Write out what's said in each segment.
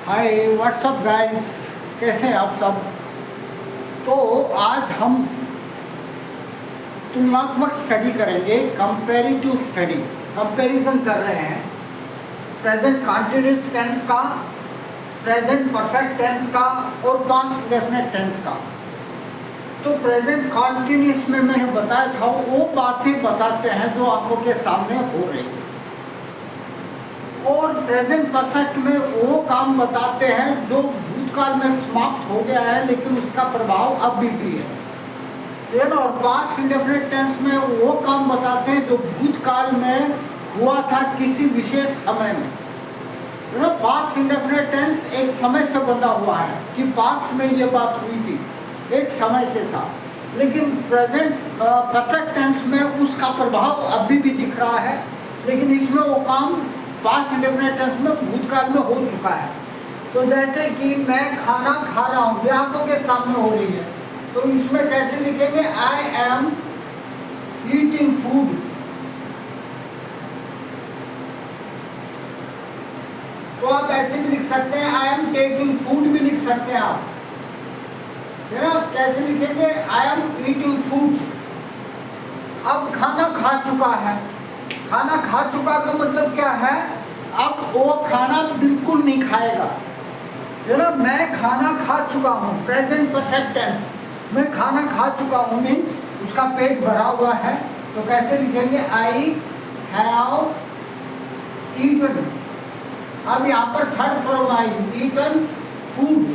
Hi what's up guys, कैसे हैं आप सब। तो आज हम तुलनात्मक स्टडी करेंगे, कंपैरेटिव स्टडी। कंपैरिजन कर रहे हैं प्रेजेंट कंटीन्यूअस टेंस का, प्रेजेंट परफेक्ट टेंस का और पास्ट डेफिनेट टेंस का। तो प्रेजेंट कंटीन्यूअस में मैंने बताया था वो बातें बताते हैं जो आंखों के सामने हो रही है, और प्रेजेंट परफेक्ट में वो काम बताते हैं जो भूतकाल में समाप्त हो गया है लेकिन उसका प्रभाव अभी भी है। और पास्ट इंडेफिनिट टेंस में वो काम बताते हैं जो भूतकाल में हुआ था किसी विशेष समय में। पास्ट इंडेफिनिट टेंस एक समय से बंधा हुआ है कि पास्ट में ये बात हुई थी एक समय के साथ, लेकिन प्रेजेंट परफेक्ट टेंस में उसका प्रभाव अभी भी दिख रहा है, लेकिन इसमें वो काम पास्ट इंडेफिनिट टेंस में भूतकाल में हो चुका है। तो जैसे कि मैं खाना खा रहा हूँ, ये आंखों के सामने हो रही है, तो इसमें कैसे लिखेंगे? I am eating food. तो आप ऐसे भी लिख सकते हैं, आई एम टेकिंग फूड भी लिख सकते हैं आप, है ना। कैसे लिखेंगे? I am eating food. अब खाना खा चुका है, खाना खा चुका का मतलब क्या है? अब वो खाना बिल्कुल नहीं खाएगा, है ना। मैं खाना खा चुका हूँ, प्रेजेंट परफेक्ट टेंस, मैं खाना खा चुका हूँ मीन्स उसका पेट भरा हुआ है। तो कैसे लिखेंगे? I have eaten. अब यहाँ पर third form I, eaten food,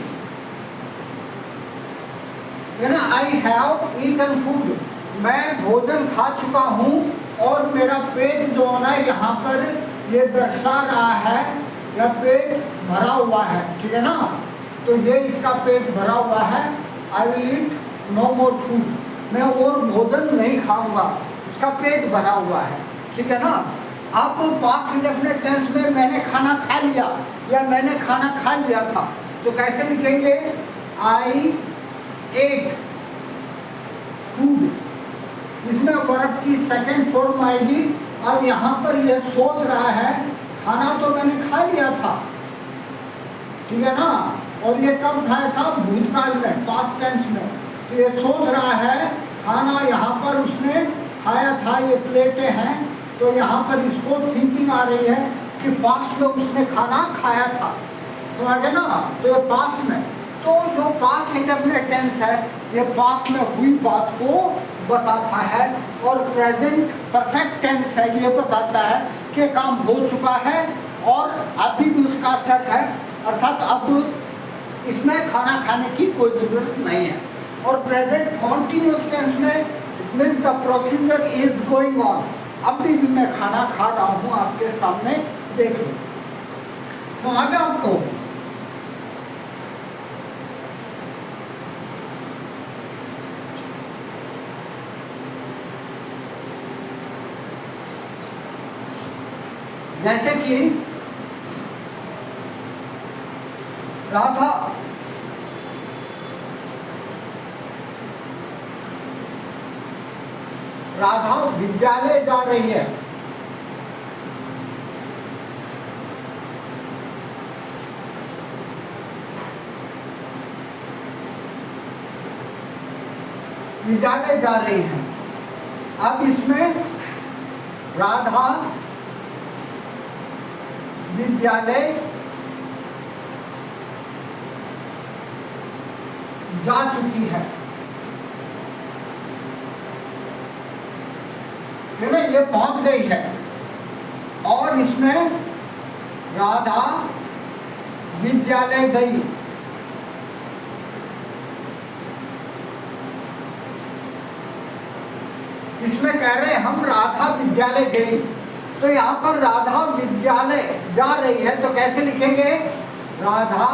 है ना। आई हैव ईटन फूड, मैं भोजन खा चुका हूँ और मेरा पेट जो है ना यहाँ पर ये दर्शा रहा है या पेट भरा हुआ है, ठीक है ना। तो ये इसका पेट भरा हुआ है। I will eat no more food, मैं और भोजन नहीं खाऊंगा, उसका पेट भरा हुआ है, ठीक है ना। आप पास्ट इंडेफिनिट टेंस में मैंने खाना खा लिया या मैंने खाना खा लिया था, तो कैसे लिखेंगे? आई एट फूड। इसमें वर्ब की सेकंड फॉर्म आएगी। अब यहाँ पर यह सोच रहा है खाना तो मैंने खा लिया था, ठीक है ना, और ये कब खाया था? भूतकाल में, पास्ट टेंस में। तो ये सोच रहा है खाना यहाँ पर उसने खाया था, ये प्लेटें हैं, तो यहाँ पर इसको थिंकिंग आ रही है कि पास्ट में उसने खाना खाया था, तो आगे ना। तो ये पास्ट में, तो जो पास्ट इंडेफिनिट टेंस है ये पास्ट में हुई बात को बताता है, और प्रेजेंट परफेक्ट टेंस है ये बताता है कि काम हो चुका है और अभी भी उसका असर है, अर्थात अब इसमें खाना खाने की कोई ज़रूरत नहीं है। और प्रेजेंट कॉन्टिन्यूस टेंस में means the procedure is going on, अभी भी मैं खाना खा रहा हूँ, आपके सामने देख लो। तो आगे आपको जैसे कि राधा विद्यालय जा रही है, विद्यालय जा रही है। अब इसमें राधा विद्यालय जा चुकी है ना, ये पहुंच गई है। और इसमें राधा विद्यालय गई, इसमें कह रहे हैं हम राधा विद्यालय गई, तो यहाँ पर राधा विद्यालय जा रही है, तो कैसे लिखेंगे? राधा,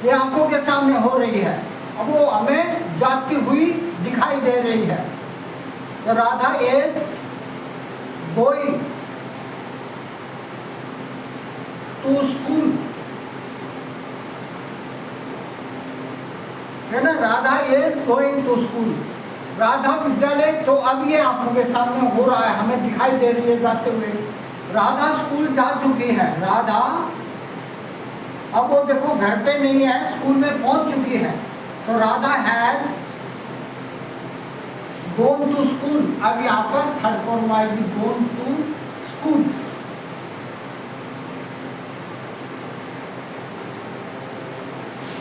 ये आंखों के सामने हो रही है, अब वो हमें जाती हुई दिखाई दे रही है। तो Radha is going to school, है ना। Radha is going to school, Radha विद्यालय, तो अब ये आंखों के सामने हो रहा है, हमें दिखाई दे रही है जाते हुए। राधा स्कूल जा चुकी है, राधा अब वो देखो घर पे नहीं है, स्कूल में पहुंच चुकी है, तो Radha has gone to school. अब यहाँ पर थर्ड फॉर्म आएगी गोन टू स्कूल।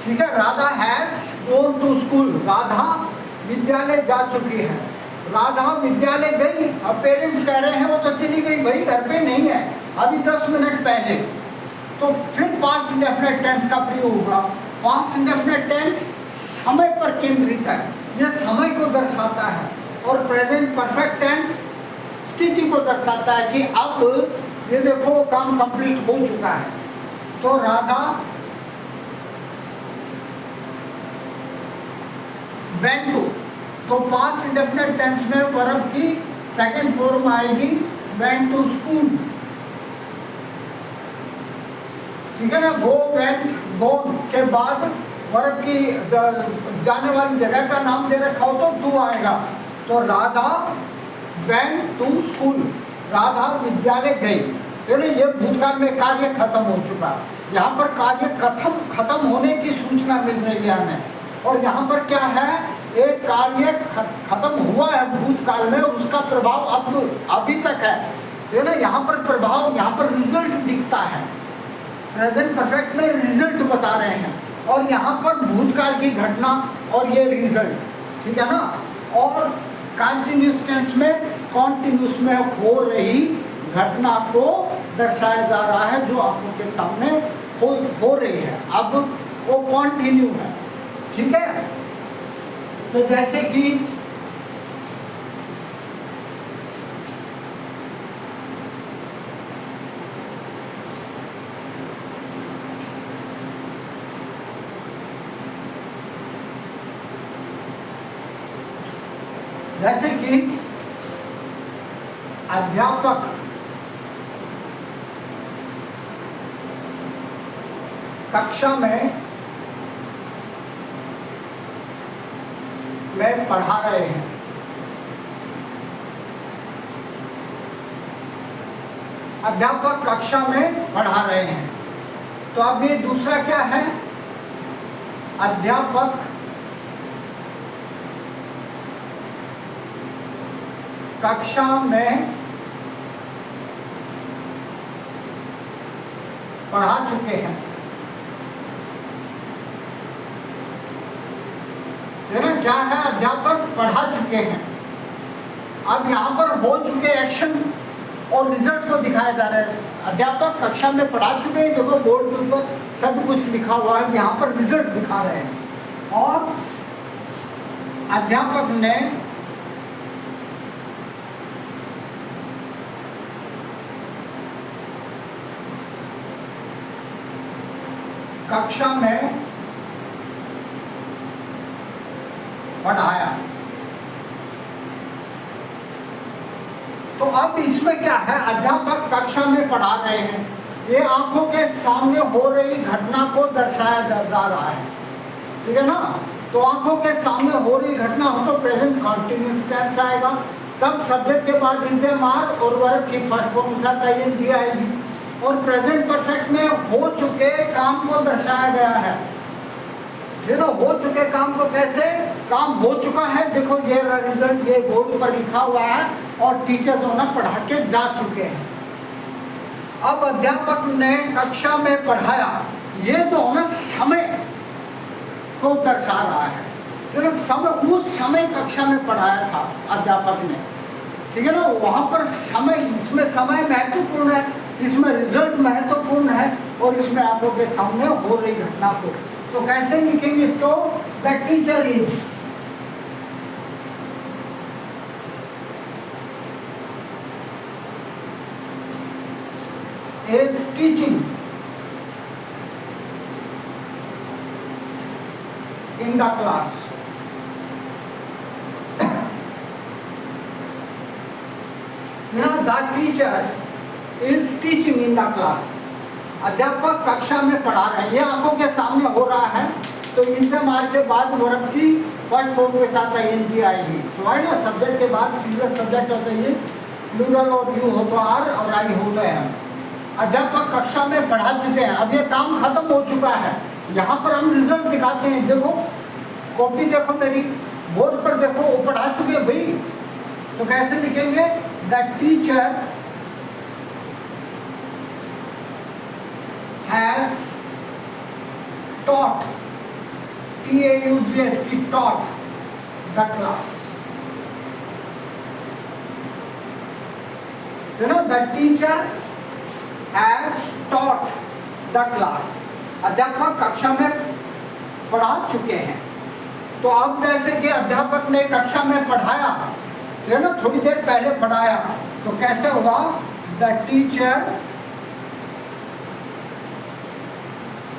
ठीक है, Radha has gone to school, Radha विद्यालय जा चुकी है। राधा विद्यालय गई, अब पेरेंट्स कह रहे हैं वो तो चली गई, भाई घर पे नहीं है अभी 10 मिनट पहले। तो फिर पास्ट इंडेफिनिट टेंस का प्रयोग होगा। पास्ट इंडेफिनिट टेंस समय पर केंद्रित है, यह समय को दर्शाता है, और प्रेजेंट परफेक्ट टेंस स्थिति को दर्शाता है कि अब ये देखो काम कंप्लीट हो चुका है। तो राधा वेंट टू, तो पास्ट इंडेफिनिट टेंस में वर्ब की सेकंड फॉर्म आएगी वेंट टू स्कूल। ठीक है ना, गो वेंट गोन के बाद वर्ब की जाने वाली जगह का नाम दे रखा हो तो टू आएगा। तो Radha went to school, Radha विद्यालय गई। तो ये भूतकाल में कार्य खत्म हो चुका, यहाँ पर कार्य खत्म होने की सूचना मिल रही है हमें। और यहाँ पर क्या है, एक कार्य खत्म हुआ है भूतकाल में, उसका प्रभाव अब अभी तक है। तो ना यहाँ पर प्रभाव, यहाँ पर रिजल्ट दिखता है, प्रेजेंट परफेक्ट में रिजल्ट बता रहे हैं, और यहाँ पर भूतकाल की घटना और ये रिजल्ट। ठीक है ना, और कंटिन्यूस टेंस में कॉन्टिन्यूस में हो रही घटना को दर्शाया जा रहा है जो आंखों के सामने हो रही है, अब वो कॉन्टिन्यू है। ठीक है, तो जैसे कि अध्यापक कक्षा में पढ़ा रहे हैं। अध्यापक कक्षा में पढ़ा रहे हैं, तो अब ये दूसरा क्या है, अध्यापक कक्षा में पढ़ा चुके हैं। क्या है, अध्यापक पढ़ा चुके हैं। अब यहाँ पर हो चुके एक्शन और रिजल्ट को दिखाया जा रहा है। अध्यापक कक्षा में पढ़ा चुके हैं, देखो बोर्ड के ऊपर सब कुछ लिखा हुआ है, यहाँ पर रिजल्ट दिखा रहे हैं। और अध्यापक ने कक्षा में पढ़ाया। तो अब इसमें क्या है, अध्यापक कक्षा में पढ़ा रहे हैं, ये आंखों के सामने हो रही घटना को दर्शाया जा रहा है। ठीक है ना, तो आंखों के सामने हो रही घटना हो तो प्रेजेंट कंटिन्यूअस टेंस आएगा, तब सब्जेक्ट के बाद इज मार और वर्ब की फर्स्ट फॉर्म के साथ आईएनजी आएगी। और प्रेजेंट परफेक्ट में हो चुके काम को दर्शाया गया है। ये ना हो चुके काम को कैसे, काम हो चुका है, देखो ये रिजल्ट ये बोर्ड पर लिखा हुआ है और टीचर जो ना पढ़ा के जा चुके हैं। अब अध्यापक ने कक्षा में पढ़ाया, ये जो ना समय को दर्शा रहा है, तो समय उस समय कक्षा में पढ़ाया था अध्यापक ने। ठीक है ना, वहाँ पर समय, इसमें समय महत्वपूर्ण है, इसमें रिजल्ट महत्वपूर्ण है, और इसमें आंखों के सामने हो रही घटना को। तो कैसे लिखेंगे इसको, the teacher is teaching in the class. The teacher is teaching in the class. अध्यापक कक्षा में पढ़ा रहे हैं, ये आंखों के सामने हो रहा है, तो इनसे मार के बाद वर्ब की फर्स्ट फॉर्म के साथ आईएनजी आएगी। तो है ना, सब्जेक्ट के बाद सिंगुलर सब्जेक्ट होता है, ये प्लूरल और यू हो तो आर और आई हो तो एम। अध्यापक कक्षा में पढ़ा चुके हैं। अब ये काम खत्म हो चुका है। यहाँ पर हम रिजल्ट दिखाते हैं। देखो कॉपी देखो मेरी, बोर्ड पर देखो, वो पढ़ा चुके हैं भाई। तो कैसे लिखेंगे? The teacher has taught, T-A-U-G-H, taught the class. You know, the teacher has taught the class. अध्यापक कक्षा में पढ़ा चुके हैं। तो अब जैसे कि अध्यापक ने कक्षा में पढ़ाया, है ना, थोड़ी देर पहले पढ़ाया, तो कैसे होगा? द टीचर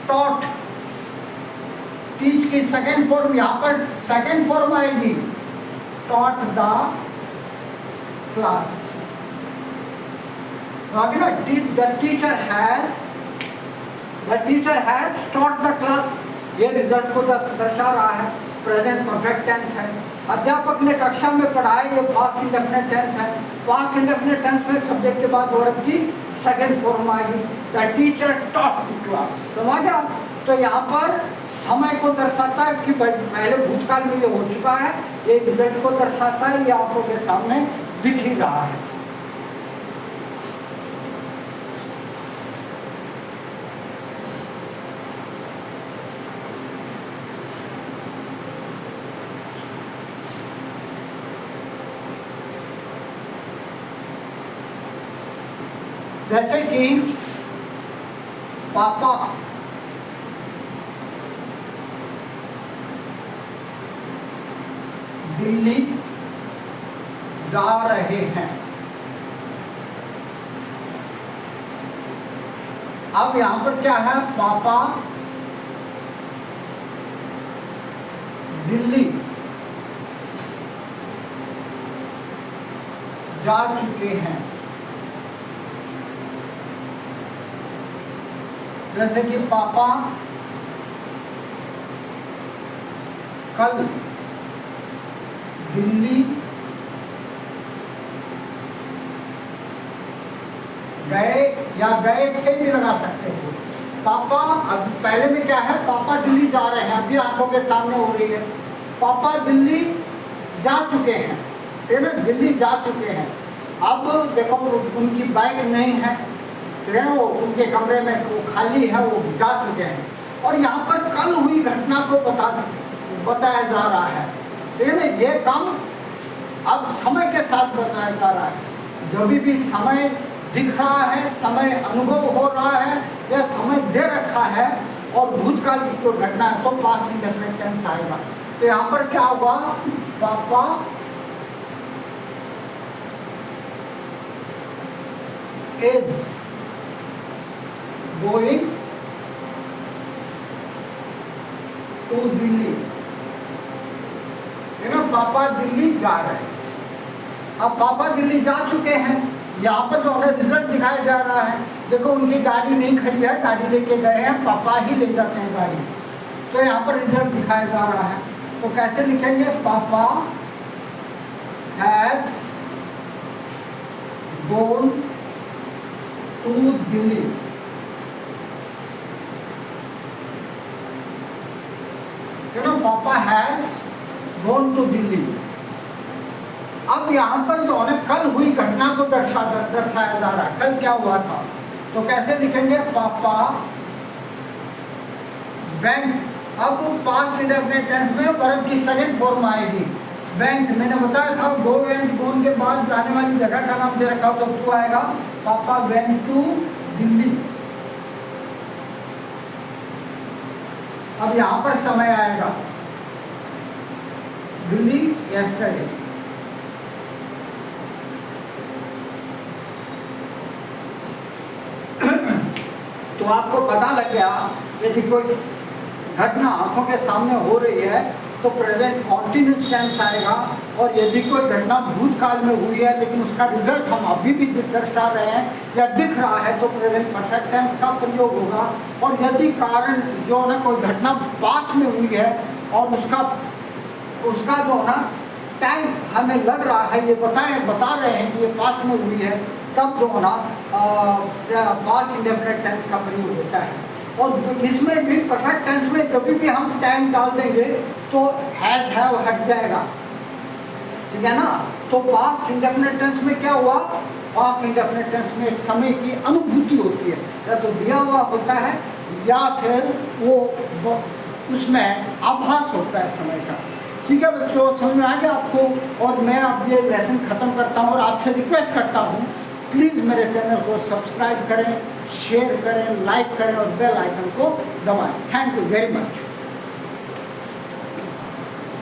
taught, टीच की सेकेंड फॉर्म, यहाँ पर सेकेंड फॉर्म आएगी, taught the class। आगे ना, the teacher has taught the class। ये रिजल्ट को दर्शा रहा है, प्रेजेंट परफेक्ट टेंस है। अध्यापक ने कक्षा में पढ़ाया, ये पास्ट इंडेफिनिट टेंस है। पास्ट इंडेफिनिट टेंस में सब्जेक्ट के बाद वर्ब की सेकेंड फॉर्म आएगी, the teacher taught the class। समझा? तो यहाँ पर समय को दर्शाता है कि पहले भूतकाल में ये हो चुका है, ये रिजल्ट को दर्शाता है, ये आंखों के सामने दिख ही रहा है। जैसे कि पापा दिल्ली जा रहे हैं। अब यहां पर क्या है? पापा दिल्ली जा चुके हैं। जैसे कि पापा कल दिल्ली गए, या गए थे भी लगा सकते हो। पापा, अब पहले में क्या है? पापा दिल्ली जा रहे हैं, अभी आंखों के सामने हो रही है। पापा दिल्ली जा चुके हैं, ठीक है, दिल्ली जा चुके हैं। अब देखो उनकी बाइक नहीं है, ठीक है, वो उनके कमरे में वो खाली है, वो जा चुके हैं। और यहाँ पर कल हुई घटना को बताया जा रहा है, ठीक है ना। ये काम अब समय के साथ बताया जा रहा है। जब भी समय दिख रहा है, समय अनुभव हो रहा है, या समय दे रखा है और भूतकाल की कोई घटना है, तो पास्ट इंडेफिनिट टेंस आएगा। तो यहाँ पर क्या होगा? पापा इज गोइंग टू दिल्ली, है ना, पापा दिल्ली जा रहे हैं। अब पापा दिल्ली जा चुके हैं, यहाँ पर जो हमें रिजल्ट दिखाया जा रहा है, देखो उनकी गाड़ी नहीं खड़ी है, गाड़ी लेके गए हैं, पापा ही ले जाते हैं गाड़ी। तो यहाँ पर रिजल्ट दिखाया जा रहा है। तो कैसे लिखेंगे? पापा हैज गोन टू दिल्ली। पापा हैज गोन टू दिल्ली। अब यहाँ पर जो है कल हुई घटना को दर्शाया जा रहा है, कल क्या हुआ था। तो कैसे लिखेंगे? पापा वेंट। अब पास्ट इंडेफिनिट टेंस में वर्ब की सेकंड फॉर्म आएगी, वेंट। मैंने बताया था गो वेंट, गोन के बाद जाने वाली जगह का नाम दे रखा हो तो टू आएगा। पापा वेंट टू दिल्ली। अब यहाँ पर समय आएगा, दिल्ली यस्टरडे। तो आपको पता लग गया, यदि कोई घटना आंखों के सामने हो रही है तो प्रेजेंट कॉन्टिन्यूस टेंस आएगा, और यदि कोई घटना भूतकाल में हुई है लेकिन उसका रिजल्ट हम अभी भी दर्शा रहे हैं या दिख रहा है तो प्रेजेंट परफेक्ट टेंस का प्रयोग होगा। और यदि कारण जो है कोई घटना पास्ट में हुई है और उसका जो है ना टाइम हमें लग रहा है, ये बता रहे हैं कि ये पास्ट में हुई है, तब जो है ना पास्ट इंडेफिनिट टेंस का प्रयोग होता है। और इसमें भी परफेक्ट टेंस में जब भी हम टाइम डाल देंगे तो हैज हैव हट जाएगा, ठीक है ना। तो पास्ट इंडेफिनिट टेंस में क्या हुआ, पास्ट इंडेफिनिट टेंस में एक समय की अनुभूति होती है, या तो दिया हुआ होता है या फिर वो उसमें आभास होता है समय का। ठीक है बच्चों, समझ में आ गया आपको। और मैं अब ये लेसन ख़त्म करता हूँ और आपसे रिक्वेस्ट करता हूँ प्लीज़ मेरे चैनल को सब्सक्राइब करें, शेयर करें, लाइक करें और बेल आइकन को दबाएं। Thank you very much.